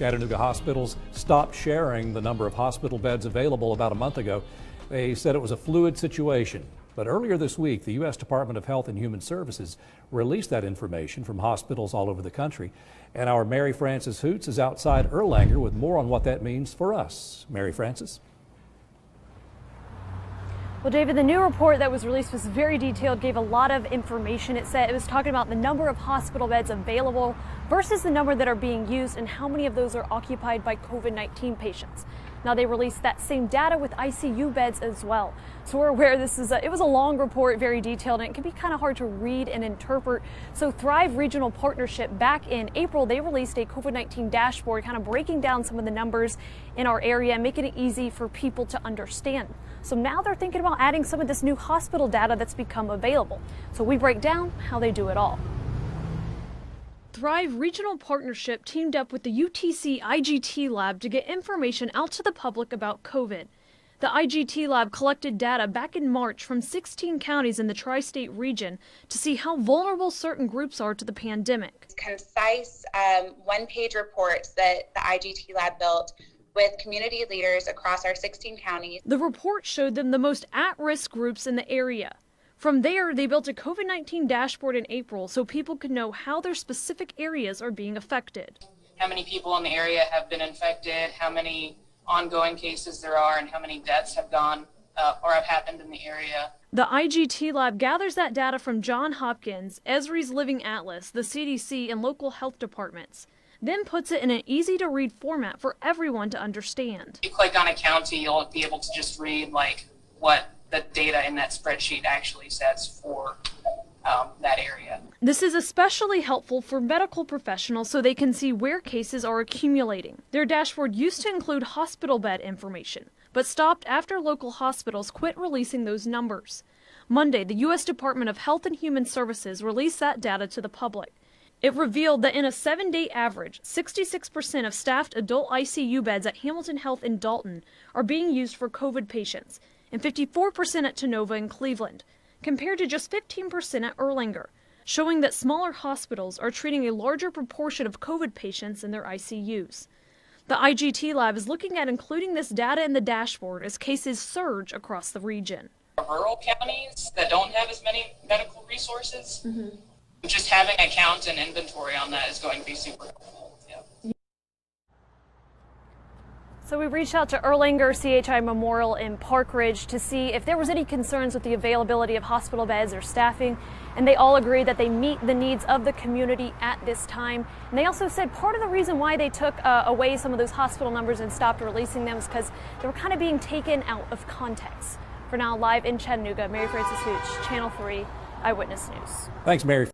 Chattanooga hospitals stopped sharing the number of hospital beds available about a month ago. They said it was a fluid situation. But earlier this week, the U.S. Department of Health and Human Services released that information from hospitals all over the country. And our Mary Frances Hoots is outside Erlanger with more on what that means for us. Mary Frances. Well, David, the new report that was released was very detailed, gave a lot of information. It said it was talking about the number of hospital beds available versus the number that are being used and how many of those are occupied by COVID-19 patients. Now, they released that same data with ICU beds as well. So we're aware it was a long report, very detailed, and it can be kind of hard to read and interpret. So Thrive Regional Partnership, back in April, they released a COVID-19 dashboard, kind of breaking down some of the numbers in our area and making it easy for people to understand. So now they're thinking about adding some of this new hospital data that's become available. So we break down how they do it all. Thrive Regional Partnership teamed up with the UTC IGT Lab to get information out to the public about COVID. The IGT Lab collected data back in March from 16 counties in the tri-state region to see how vulnerable certain groups are to the pandemic. Concise one-page reports that the IGT Lab built with community leaders across our 16 counties. The report showed them the most at-risk groups in the area. From there, they built a COVID-19 dashboard in April so people could know how their specific areas are being affected. How many people in the area have been infected, how many ongoing cases there are, and how many deaths have gone or have happened in the area. The IGT Lab gathers that data from Johns Hopkins, Esri's Living Atlas, the CDC, and local health departments, then puts it in an easy-to-read format for everyone to understand. If you click on a county, you'll be able to just read what the data in that spreadsheet actually says for that area. This is especially helpful for medical professionals so they can see where cases are accumulating. Their dashboard used to include hospital bed information, but stopped after local hospitals quit releasing those numbers. Monday, the U.S. Department of Health and Human Services released that data to the public. It revealed that in a 7-day average, 66% of staffed adult ICU beds at Hamilton Health in Dalton are being used for COVID patients, and 54% at Tacoma in Cleveland, compared to just 15% at Erlanger, showing that smaller hospitals are treating a larger proportion of COVID patients in their ICUs. The IGT Lab is looking at including this data in the dashboard as cases surge across the region. Rural counties that don't have as many medical resources, just having a count and inventory on that is going to be super helpful. Yeah. So we reached out to Erlanger CHI Memorial in Park Ridge to see if there was any concerns with the availability of hospital beds or staffing, and they all agreed that they meet the needs of the community at this time. And they also said part of the reason why they took away some of those hospital numbers and stopped releasing them is because they were kind of being taken out of context. For now, live in Chattanooga, Mary Frances Hooch, Channel 3 Eyewitness News. Thanks, Mary.